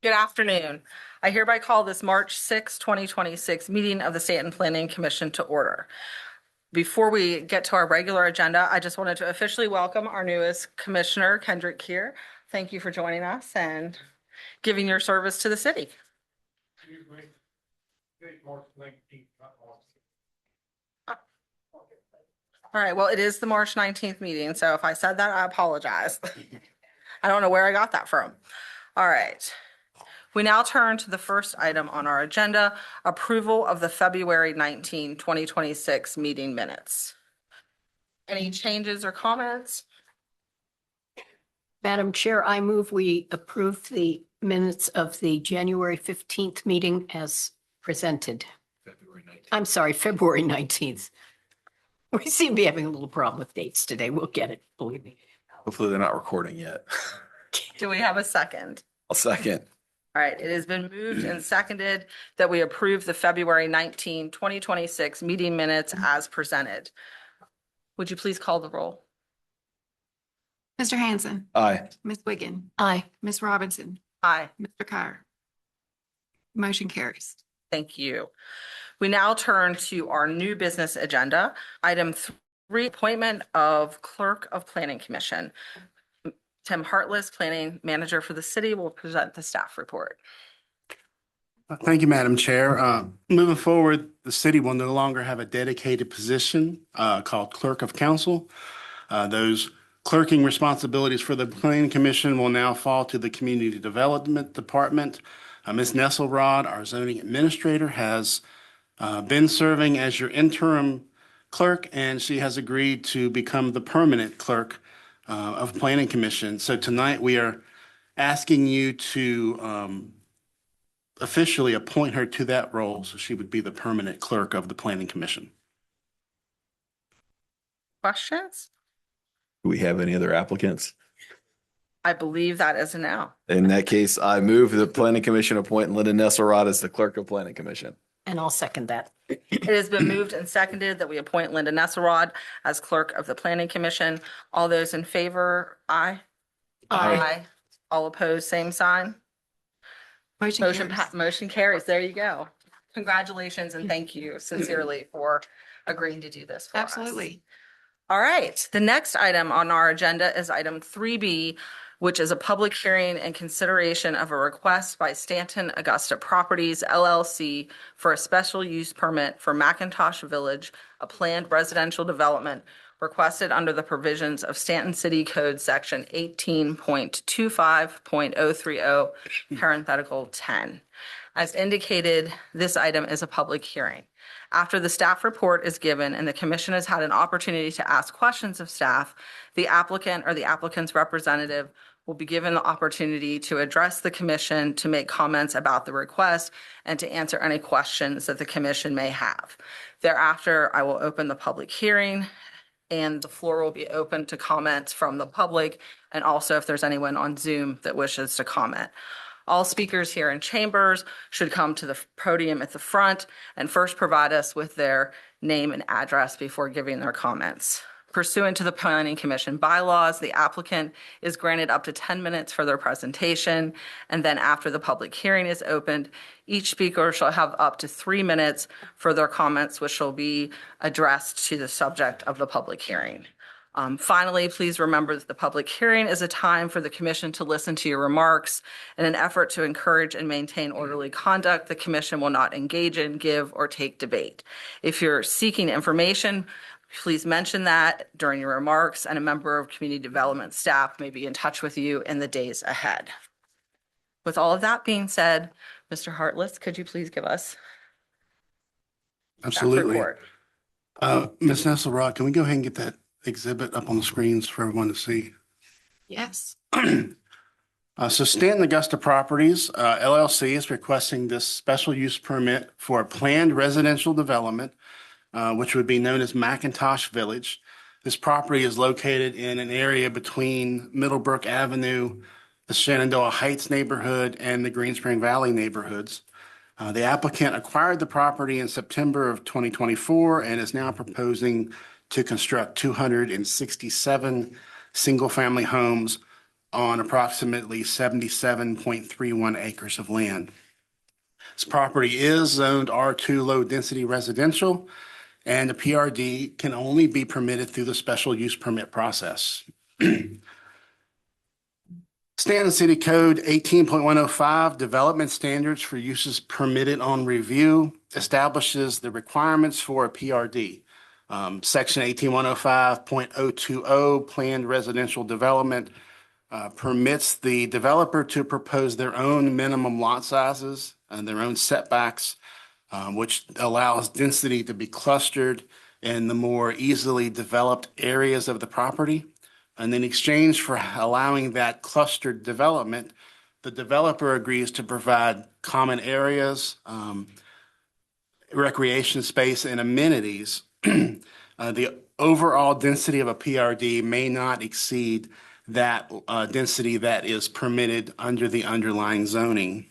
Good afternoon. I hereby call this March 6, 2026 meeting of the Staunton Planning Commission to order. Before we get to our regular agenda, I just wanted to officially welcome our newest commissioner, Kendrick Kier. Thank you for joining us and giving your service to the city. All right, well, it is the March 19th meeting, so if I said that, I apologize. I don't know where I got that from. All right. We now turn to the first item on our agenda, approval of the February 19, 2026 meeting minutes. Any changes or comments? Madam Chair, I move we approve the minutes of the January 15th meeting as presented. I'm sorry, February 19th. We seem to be having a little problem with dates today. We'll get it, believe me. Hopefully they're not recording yet. Do we have a second? I'll second. All right, it has been moved and seconded that we approve the February 19, 2026 meeting minutes as presented. Would you please call the roll? Mr. Hanson, Aye. Ms. Wiggin, Aye. Ms. Robinson, Aye. Mr. Carr. Motion carries. Thank you. We now turn to our new business agenda. Item 3, appointment of Clerk of Planning Commission. Tim Hartless, Planning Manager for the city, will present the staff report. Thank you, Madam Chair. Moving forward, the city will no longer have a dedicated position called Clerk of Council. Those clerking responsibilities for the Planning Commission will now fall to the Community Development Department. Ms. Nesselrod, our zoning administrator, has been serving as your interim clerk, and she has agreed to become the permanent clerk of Planning Commission. So tonight we are asking you to officially appoint her to that role, so she would be the permanent clerk of the Planning Commission. Questions? Do we have any other applicants? I believe that is a no. In that case, I move the Planning Commission appoint Linda Nesselrod as the Clerk of Planning Commission. And I'll second that. It has been moved and seconded that we appoint Linda Nesselrod as Clerk of the Planning Commission. All those in favor, aye. Aye. All opposed, same sign. Motion carries. There you go. Congratulations and thank you sincerely for agreeing to do this for us. Absolutely. All right, the next item on our agenda is item 3B, which is a public hearing and consideration of a request by Staunton Augusta Properties LLC for a special use permit for McIntosh Village, a planned residential development requested under the provisions of Staunton City Code Section 18.25.030, parenthetical 10. As indicated, this item is a public hearing. After the staff report is given and the commission has had an opportunity to ask questions of staff, the applicant or the applicant's representative will be given the opportunity to address the commission, to make comments about the request, and to answer any questions that the commission may have. Thereafter, I will open the public hearing, and the floor will be open to comments from the public, and also if there's anyone on Zoom that wishes to comment. All speakers here in chambers should come to the podium at the front and first provide us with their name and address before giving their comments. Pursuant to the Planning Commission bylaws, the applicant is granted up to 10 minutes for their presentation, and then after the public hearing is opened, each speaker shall have up to 3 minutes for their comments, which will be addressed to the subject of the public hearing. Finally, please remember that the public hearing is a time for the commission to listen to your remarks. In an effort to encourage and maintain orderly conduct, the commission will not engage in, give, or take debate. If you're seeking information, please mention that during your remarks, and a member of community development staff may be in touch with you in the days ahead. With all of that being said, Mr. Hartless, could you please give us Absolutely. staff report? Ms. Nesselrod, can we go ahead and get that exhibit up on the screens for everyone to see? Yes. So Staunton Augusta Properties, LLC is requesting this special use permit for a planned residential development, which would be known as McIntosh Village. This property is located in an area between Middlebrook Avenue, the Shenandoah Heights neighborhood, and the Greenspring Valley neighborhoods. The applicant acquired the property in September of 2024 and is now proposing to construct 267 single-family homes on approximately 77.31 acres of land. This property is zoned R2 low-density residential, and the PRD can only be permitted through the special use permit process. Staunton City Code 18.105, Development Standards for Uses Permitted on Review, establishes the requirements for a PRD. Section 18.105.020, Planned Residential Development, permits the developer to propose their own minimum lot sizes and their own setbacks, which allows density to be clustered in the more easily developed areas of the property. And in exchange for allowing that clustered development, the developer agrees to provide common areas, recreation space, and amenities. The overall density of a PRD may not exceed that density that is permitted under the underlying zoning.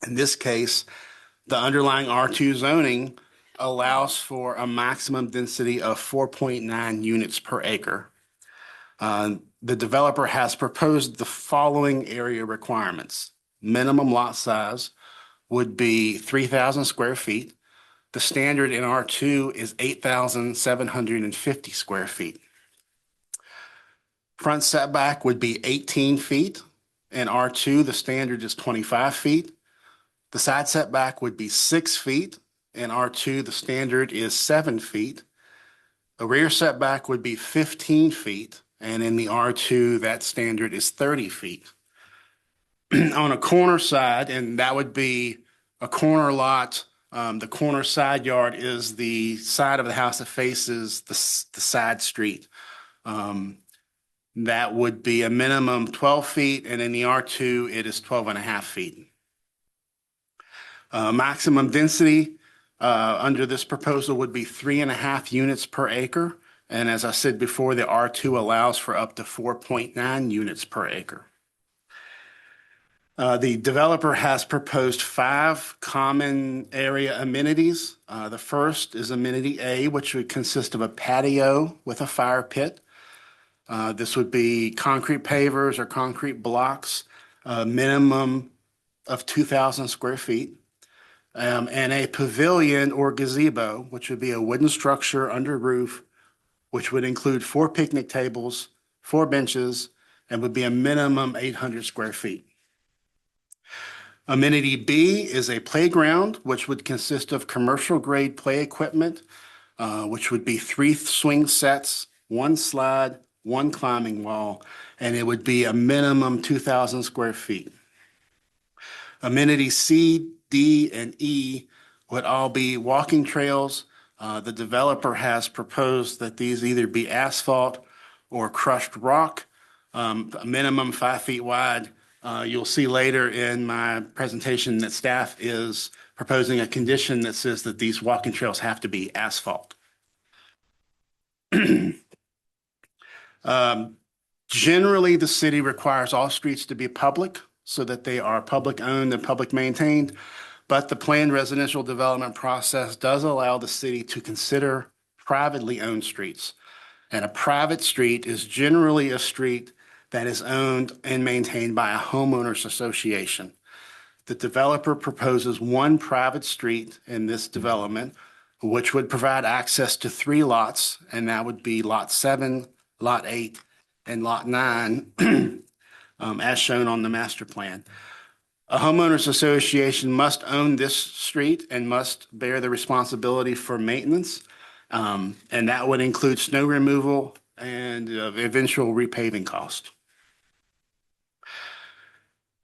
In this case, the underlying R2 zoning allows for a maximum density of 4.9 units per acre. The developer has proposed the following area requirements. Minimum lot size would be 3,000 square feet. The standard in R2 is 8,750 square feet. Front setback would be 18 feet. In R2, the standard is 25 feet. The side setback would be 6 feet. In R2, the standard is 7 feet. The rear setback would be 15 feet. And in the R2, that standard is 30 feet. On a corner side, and that would be a corner lot, the corner side yard is the side of the house that faces the side street. That would be a minimum 12 feet, and in the R2, it is 12 and a half feet. Maximum density under this proposal would be 3.5 units per acre. And as I said before, the R2 allows for up to 4.9 units per acre. The developer has proposed 5 common area amenities. The first is amenity A, which would consist of a patio with a fire pit. This would be concrete pavers or concrete blocks, a minimum of 2,000 square feet. And a pavilion or gazebo, which would be a wooden structure under roof, which would include 4 picnic tables, 4 benches, and would be a minimum 800 square feet. Amenity B is a playground, which would consist of commercial-grade play equipment, which would be 3 swing sets, 1 slide, 1 climbing wall, and it would be a minimum 2,000 square feet. Amenity C, D, and E would all be walking trails. The developer has proposed that these either be asphalt or crushed rock, a minimum 5 feet wide. You'll see later in my presentation that staff is proposing a condition that says that these walking trails have to be asphalt. Generally, the city requires all streets to be public so that they are public owned and public maintained. But the planned residential development process does allow the city to consider privately owned streets. And a private street is generally a street that is owned and maintained by a homeowners association. The developer proposes 1 private street in this development, which would provide access to 3 lots, and that would be Lot 7, Lot 8, and Lot 9, as shown on the master plan. A homeowners association must own this street and must bear the responsibility for maintenance, and that would include snow removal and eventual repaving cost.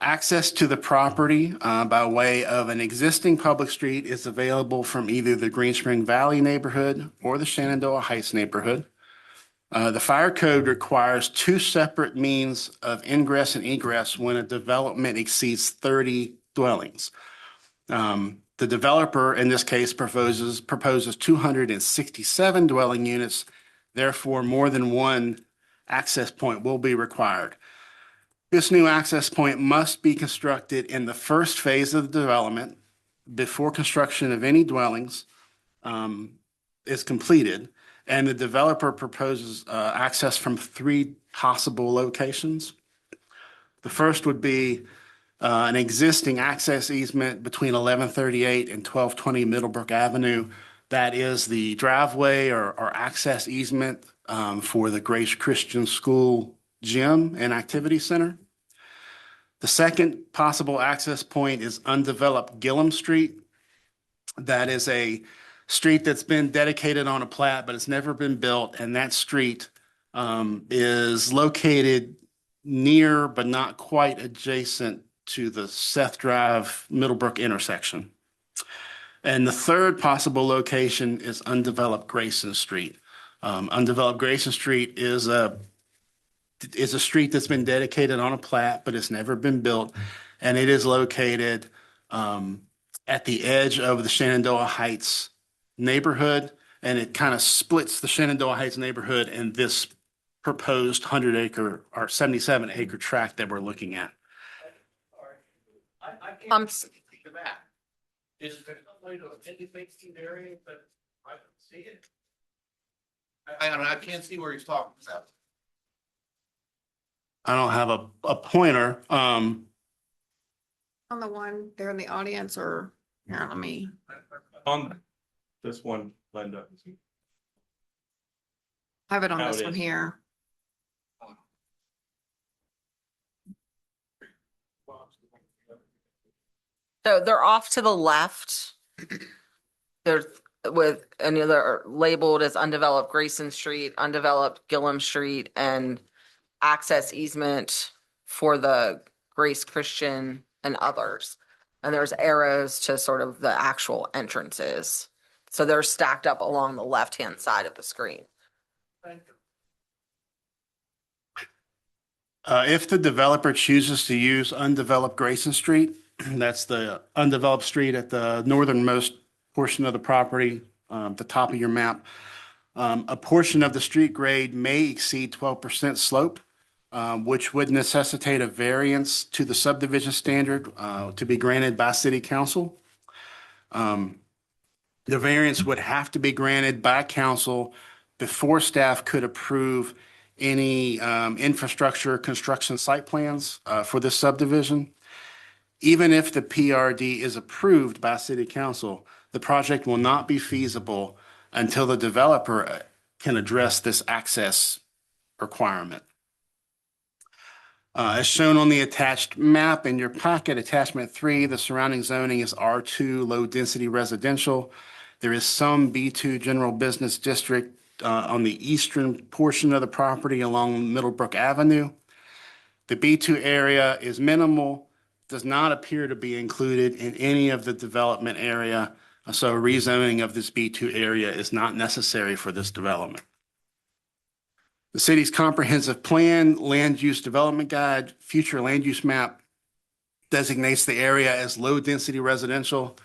Access to the property by way of an existing public street is available from either the Green Spring Valley neighborhood or the Shenandoah Heights neighborhood. The fire code requires 2 separate means of ingress and egress when a development exceeds 30 dwellings. The developer, in this case, proposes 267 dwelling units. Therefore, more than 1 access point will be required. This new access point must be constructed in the first phase of the development before construction of any dwellings is completed. And the developer proposes access from three possible locations. The first would be an existing access easement between 1138 and 1220 Middlebrook Avenue. That is the driveway or access easement for the Grace Christian School gym and activity center. The second possible access point is undeveloped Gillum Street. That is a street that's been dedicated on a plat, but it's never been built. And that street is located near, but not quite adjacent to the Seth Drive Middlebrook intersection. And the third possible location is undeveloped Grayson Street. Undeveloped Grayson Street is a street that's been dedicated on a plat, but it's never been built. And it is located at the edge of the Shenandoah Heights neighborhood. And it kind of splits the Shenandoah Heights neighborhood and this proposed 100-acre or 77-acre tract that we're looking at. I Um, can't see the map. Is there some way to indicate the area, but I don't see it? I can't see where he's talking about. I don't have a pointer. On the one there in the audience or, here, let me, On this one, Linda. I have it on How this it one is. here. So they're off to the left. There's with any other labeled as undeveloped Grayson Street, undeveloped Gillum Street, and access easement for the Grace Christian and others. And there's arrows to sort of the actual entrances. So they're stacked up along the left-hand side of the screen. If the developer chooses to use undeveloped Grayson Street, that's the undeveloped street at the northernmost portion of the property, the top of your map. A portion of the street grade may exceed 12% slope, which would necessitate a variance to the subdivision standard to be granted by city council. The variance would have to be granted by council before staff could approve any infrastructure construction site plans for this subdivision. Even if the PRD is approved by city council, the project will not be feasible until the developer can address this access requirement. As shown on the attached map in your packet, attachment 3, the surrounding zoning is R2 low density residential. There is some B2 general business district on the eastern portion of the property along Middlebrook Avenue. The B2 area is minimal, does not appear to be included in any of the development area. So rezoning of this B2 area is not necessary for this development. The city's comprehensive plan, land use development guide, future land use map designates the area as low density residential.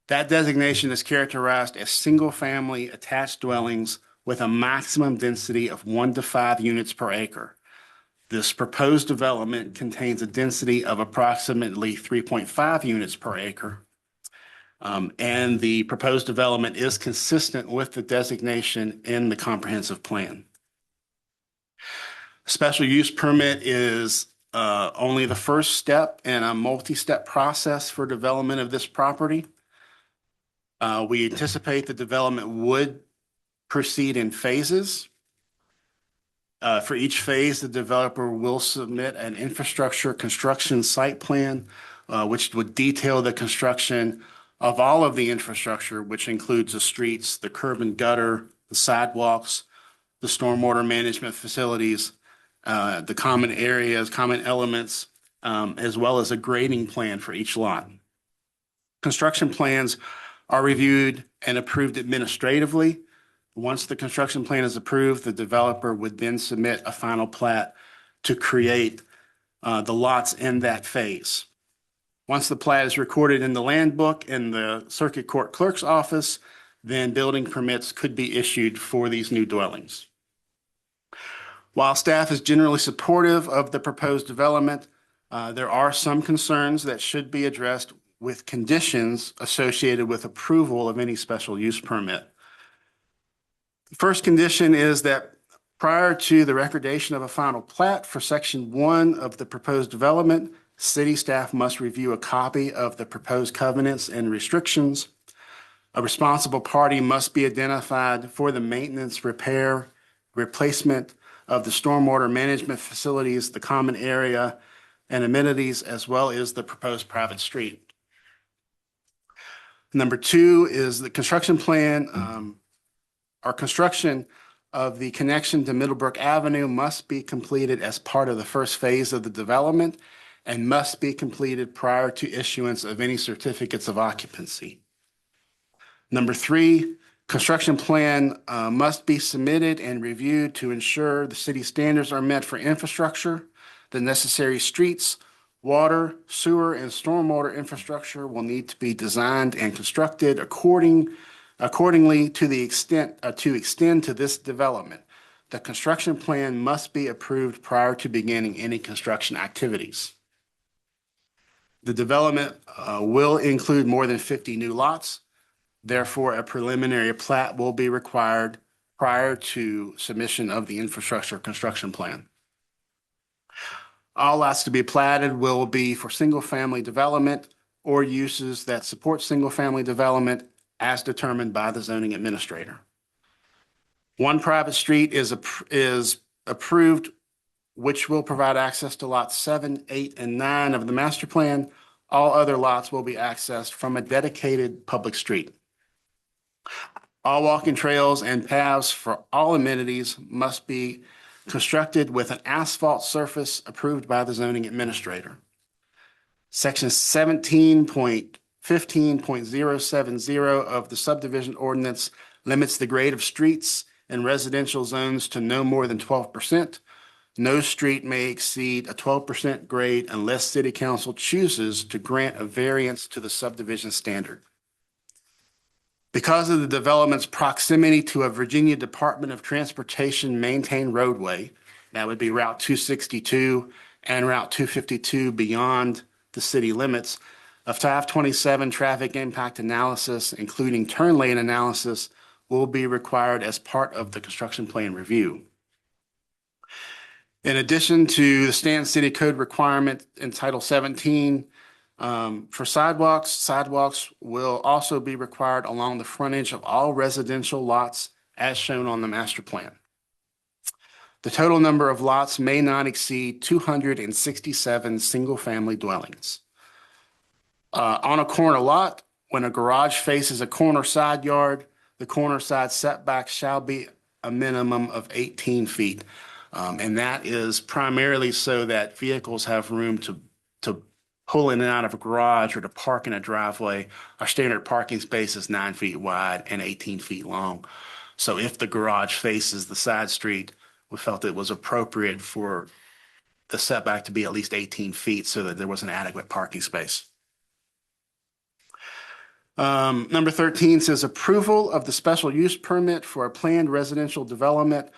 That designation is characterized as single family attached dwellings with a maximum density of 1 to 5 units per acre. This proposed development contains a density of approximately 3.5 units per acre. And the proposed development is consistent with the designation in the comprehensive plan. Special use permit is only the first step in a multi-step process for development of this property. We anticipate the development would proceed in phases. For each phase, the developer will submit an infrastructure construction site plan, which would detail the construction of all of the infrastructure, which includes the streets, the curb and gutter, the sidewalks, the stormwater management facilities, the common areas, common elements, as well as a grading plan for each lot. Construction plans are reviewed and approved administratively. Once the construction plan is approved, the developer would then submit a final plat to create the lots in that phase. Once the plat is recorded in the land book in the circuit court clerk's office, then building permits could be issued for these new dwellings. While staff is generally supportive of the proposed development, there are some concerns that should be addressed with conditions associated with approval of any special use permit. First condition is that prior to the recordation of a final plat for section 1 of the proposed development, city staff must review a copy of the proposed covenants and restrictions. A responsible party must be identified for the maintenance, repair, replacement of the stormwater management facilities, the common area, and amenities, as well as the proposed private street. Number 2 is the construction plan. Our construction of the connection to Middlebrook Avenue must be completed as part of the first phase of the development and must be completed prior to issuance of any certificates of occupancy. Number 3, construction plan must be submitted and reviewed to ensure the city standards are met for infrastructure. The necessary streets, water, sewer, and stormwater infrastructure will need to be designed and constructed accordingly to the extent to extend to this development. The construction plan must be approved prior to beginning any construction activities. The development will include more than 50 new lots. Therefore, a preliminary plat will be required prior to submission of the infrastructure construction plan. All lots to be platted will be for single-family development or uses that support single-family development as determined by the zoning administrator. One private street is approved, which will provide access to lots 7, 8, and 9 of the master plan. All other lots will be accessed from a dedicated public street. All walking trails and paths for all amenities must be constructed with an asphalt surface approved by the zoning administrator. Section 17.15.070 of the subdivision ordinance limits the grade of streets in residential zones to no more than 12%. No street may exceed a 12% grade unless city council chooses to grant a variance to the subdivision standard. Because of the development's proximity to a Virginia Department of Transportation maintained roadway, that would be Route 262 and Route 252 beyond the city limits, a 527 traffic impact analysis, including turn lane analysis, will be required as part of the construction plan review. In addition to the Staunton City Code requirement in Title 17, for sidewalks will also be required along the frontage of all residential lots as shown on the master plan. The total number of lots may not exceed 267 single-family dwellings. On a corner lot, when a garage faces a corner side yard, the corner side setback shall be a minimum of 18 feet. And that is primarily so that vehicles have room to pull in and out of a garage or to park in a driveway. Our standard parking space is 9 feet wide and 18 feet long. So if the garage faces the side street, we felt it was appropriate for the setback to be at least 18 feet so that there was an adequate parking space. Number 13 says approval of the special use permit for a planned residential development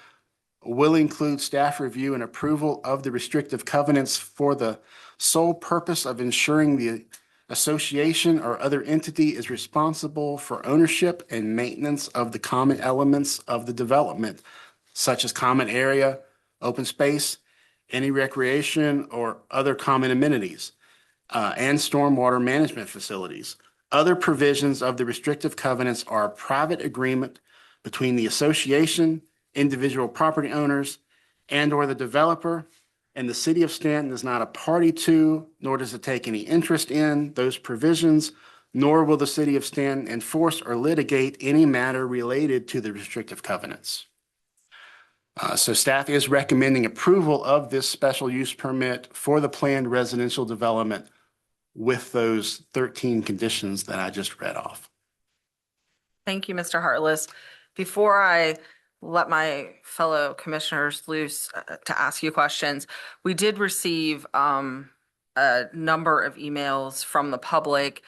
will include staff review and approval of the restrictive covenants for the sole purpose of ensuring the association or other entity is responsible for ownership and maintenance of the common elements of the development, such as common area, open space, any recreation or other common amenities, and stormwater management facilities. Other provisions of the restrictive covenants are a private agreement between the association, individual property owners, and/or the developer, and the city of Staunton is not a party to, nor does it take any interest in those provisions, nor will the city of Staunton enforce or litigate any matter related to the restrictive covenants. So staff is recommending approval of this special use permit for the planned residential development with those 13 conditions that I just read off. Thank you, Mr. Hartless. Before I let my fellow commissioners loose to ask you questions, we did receive a number of emails from the public,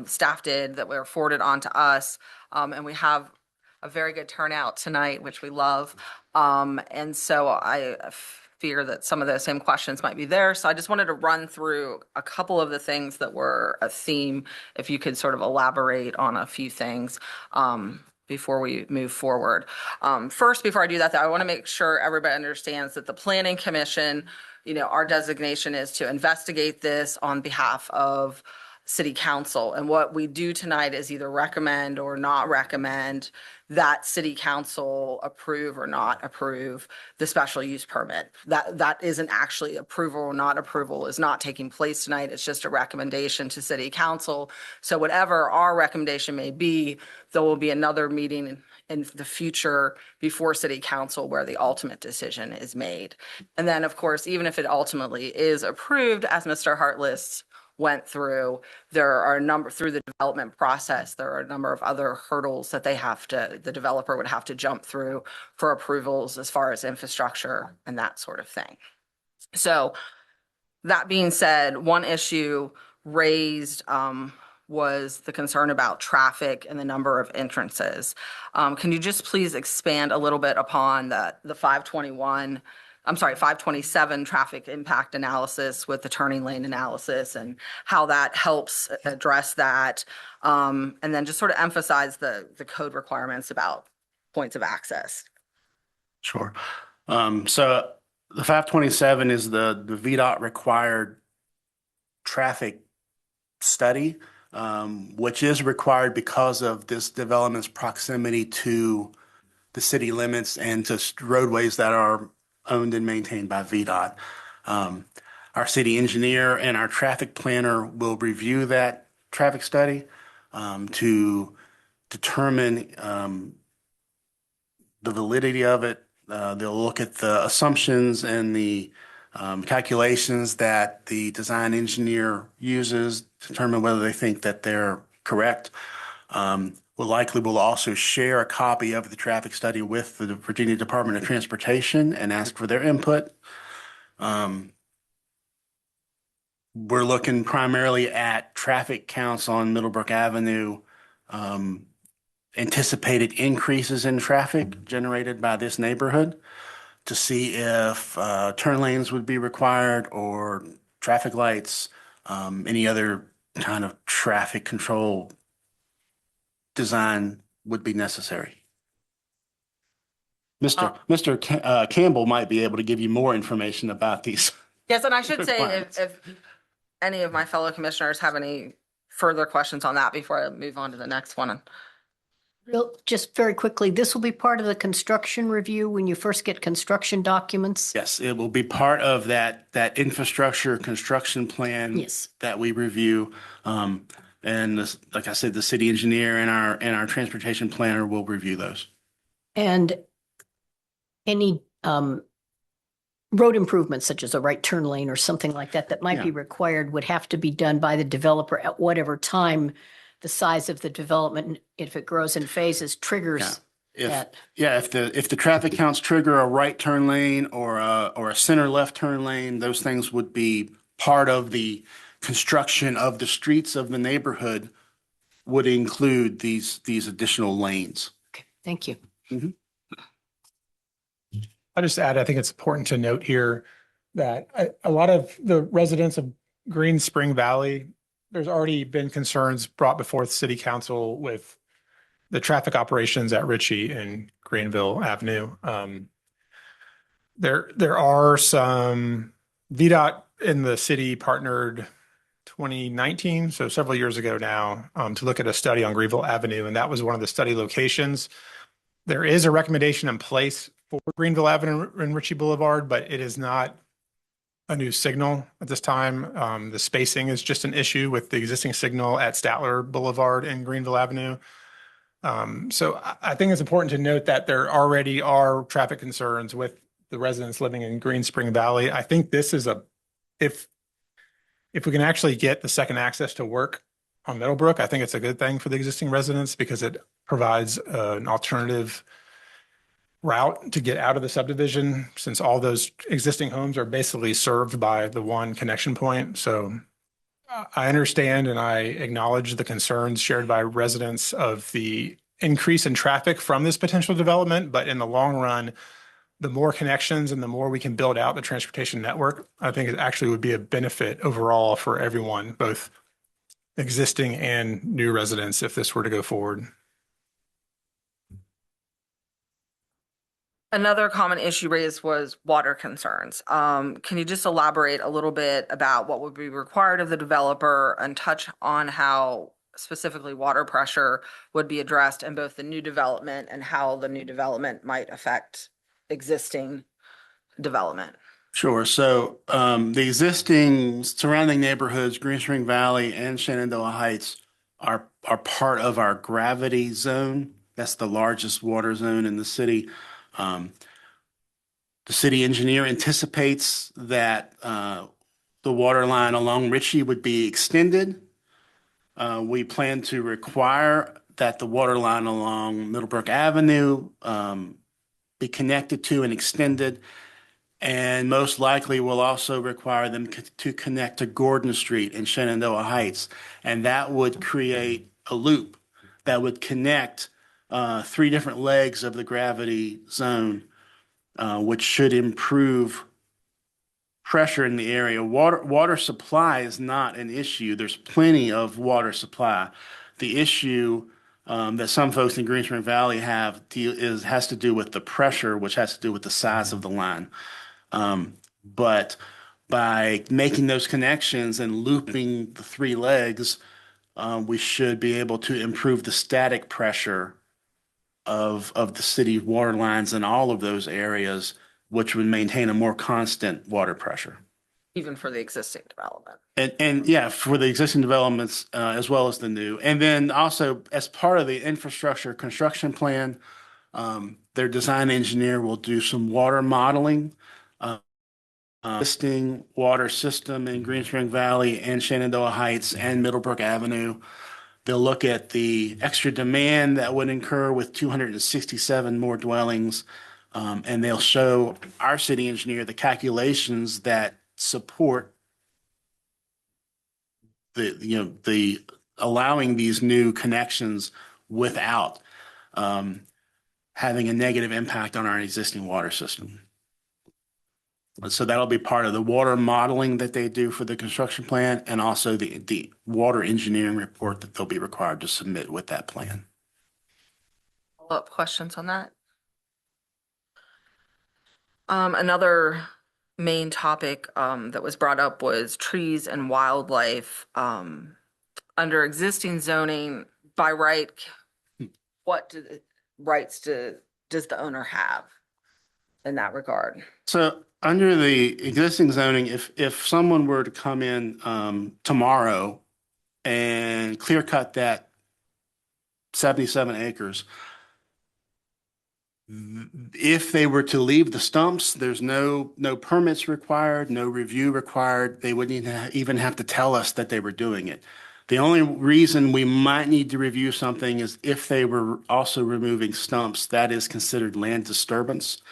staff did, that were forwarded on to us, and we have a very good turnout tonight, which we love. And so I fear that some of those same questions might be there. So I just wanted to run through a couple of the things that were a theme, if you could sort of elaborate on a few things before we move forward. First, before I do that, though, I want to make sure everybody understands that the Planning Commission, our designation is to investigate this on behalf of City Council. And what we do tonight is either recommend or not recommend that City Council approve or not approve the special use permit. That isn't actually approval or not approval is not taking place tonight. It's just a recommendation to City Council. So whatever our recommendation may be, there will be another meeting in the future before City Council where the ultimate decision is made. And then, of course, even if it ultimately is approved, as Mr. Hartless went through, through the development process, there are a number of other hurdles that the developer would have to jump through for approvals as far as infrastructure and that sort of thing. So that being said, one issue raised was the concern about traffic and the number of entrances. Can you just please expand a little bit upon the 527 traffic impact analysis with the turning lane analysis and how that helps address that? And then just sort of emphasize the code requirements about points of access. Sure. So the 527 is the VDOT required traffic study, which is required because of this development's proximity to the city limits and to roadways that are owned and maintained by VDOT. Our city engineer and our traffic planner will review that traffic study to determine the validity of it. They'll look at the assumptions and the calculations that the design engineer uses, determine whether they think that they're correct. Will also share a copy of the traffic study with the Virginia Department of Transportation and ask for their input. We're looking primarily at traffic counts on Middlebrook Avenue, anticipated increases in traffic generated by this neighborhood to see if turn lanes would be required or traffic lights, any other kind of traffic control design would be necessary. Mr. Campbell might be able to give you more information about these. Yes, and I should say requirements. if any of my fellow commissioners have any further questions on that before I move on to the next one. Just very quickly, this will be part of the construction review when you first get construction documents? Yes, it will be part of that infrastructure construction plan Yes. that we review. Like I said, the city engineer and our transportation planner will review those. And any road improvements such as a right turn lane or something like that might be required would have to be done by the developer at whatever time the size of the development, if it grows in phases, triggers that. If the traffic counts trigger a right turn lane or a center left turn lane, those things would be part of the construction of the streets of the neighborhood would include these additional lanes. Okay, thank you. I'll just add, I think it's important to note here that a lot of the residents of Green Spring Valley, there's already been concerns brought before the city council with the traffic operations at Ritchie and Greenville Avenue. There are some VDOT in the city partnered 2019, so several years ago now, to look at a study on Greenville Avenue, and that was one of the study locations. There is a recommendation in place for Greenville Avenue and Ritchie Boulevard, but it is not a new signal at this time. The spacing is just an issue with the existing signal at Statler Boulevard and Greenville Avenue. So I think it's important to note that there already are traffic concerns with the residents living in Green Spring Valley. I think this is if we can actually get the second access to work on Middlebrook, I think it's a good thing for the existing residents because it provides an alternative route to get out of the subdivision since all those existing homes are basically served by the one connection point. So I understand and I acknowledge the concerns shared by residents of the increase in traffic from this potential development, but in the long run, the more connections and the more we can build out the transportation network, I think it actually would be a benefit overall for everyone, both existing and new residents, if this were to go forward. Another common issue raised was water concerns. Can you just elaborate a little bit about what would be required of the developer and touch on how specifically water pressure would be addressed in both the new development and how the new development might affect existing development? Sure. So the existing surrounding neighborhoods, Green Spring Valley and Shenandoah Heights are part of our gravity zone. That's the largest water zone in the city. Um, the city engineer anticipates that the water line along Ritchie would be extended. We plan to require that the water line along Middlebrook Avenue be connected to and extended. And most likely will also require them to connect to Gordon Street in Shenandoah Heights. And that would create a loop that would connect three different legs of the gravity zone, which should improve pressure in the area. Water supply is not an issue. There's plenty of water supply. The issue that some folks in Green Spring Valley has to do with the pressure, which has to do with the size of the line. But by making those connections and looping the three legs, we should be able to improve the static pressure of the city water lines in all of those areas, which would maintain a more constant water pressure. Even for the existing development. And yeah, for the existing developments as well as the new. And then also as part of the infrastructure construction plan, their design engineer will do some water modeling. Existing water system in Green Spring Valley and Shenandoah Heights and Middlebrook Avenue. They'll look at the extra demand that would incur with 267 more dwellings. And they'll show our city engineer the calculations that support the allowing these new connections without having a negative impact on our existing water system. So that'll be part of the water modeling that they do for the construction plan and also the water engineering report that they'll be required to submit with that plan. Follow-up questions on that? Another main topic that was brought up was trees and wildlife. Under existing zoning, by right, what rights does the owner have in that regard? So under the existing zoning, if someone were to come in tomorrow and clear cut that 77 acres, if they were to leave the stumps, there's no permits required, no review required. They wouldn't even have to tell us that they were doing it. The only reason we might need to review something is if they were also removing stumps, that is considered land disturbance,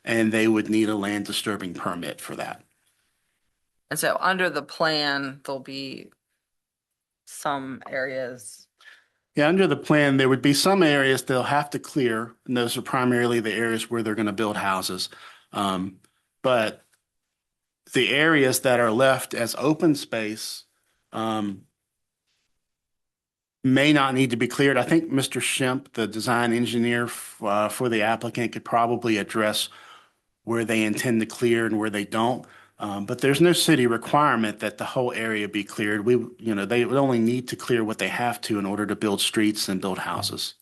and they would need a land disturbing permit for that. And so under the plan, there'll be some areas. Yeah, under the plan, there would be some areas they'll have to clear, and those are primarily the areas where they're going to build houses. But the areas that are left as open space may not need to be cleared. I think Mr. Shemp, the design engineer for the applicant, could probably address where they intend to clear and where they don't. But there's no city requirement that the whole area be cleared. They would only need to clear what they have to in order to build streets and build houses.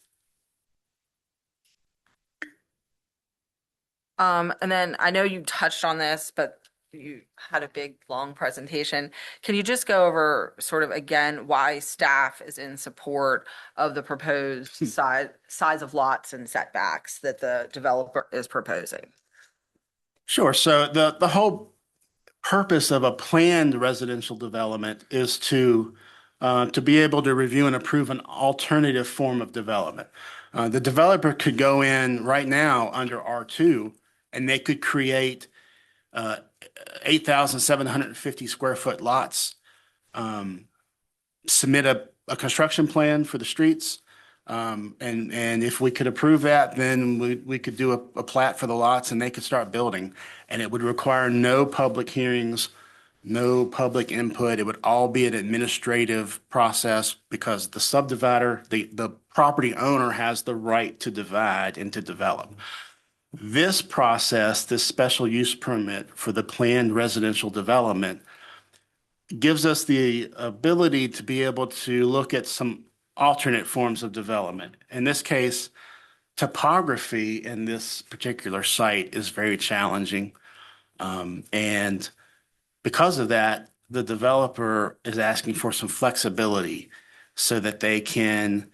And then I know you touched on this, but you had a big, long presentation. Can you just go over sort of again why staff is in support of the proposed size of lots and setbacks that the developer is proposing? Sure. So the whole purpose of a planned residential development is to be able to review and approve an alternative form of development. The developer could go in right now under R2 and they could create 8,750 square foot lots, submit a construction plan for the streets. And if we could approve that, then we could do a plat for the lots and they could start building. And it would require no public hearings, no public input. It would all be an administrative process because the subdivider, the property owner has the right to divide and to develop. This process, this special use permit for the planned residential development gives us the ability to be able to look at some alternate forms of development. In this case, topography in this particular site is very challenging. And because of that, the developer is asking for some flexibility so that they can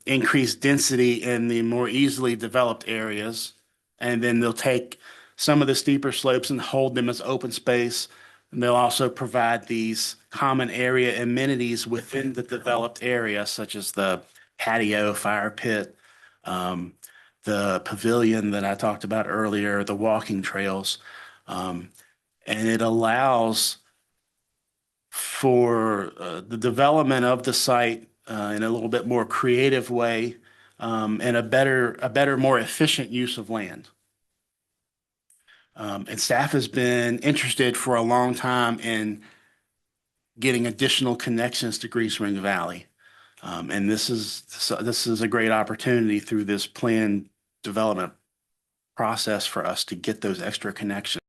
increase density in the more easily developed areas. And then they'll take some of the steeper slopes and hold them as open space. And they'll also provide these common area amenities within the developed area, such as the patio, fire pit, the pavilion that I talked about earlier, the walking trails. And it allows for the development of the site in a little bit more creative way, and a better, more efficient use of land. And staff has been interested for a long time in getting additional connections to Grease Ring Valley. And this is a great opportunity through this planned development process for us to get those extra connections.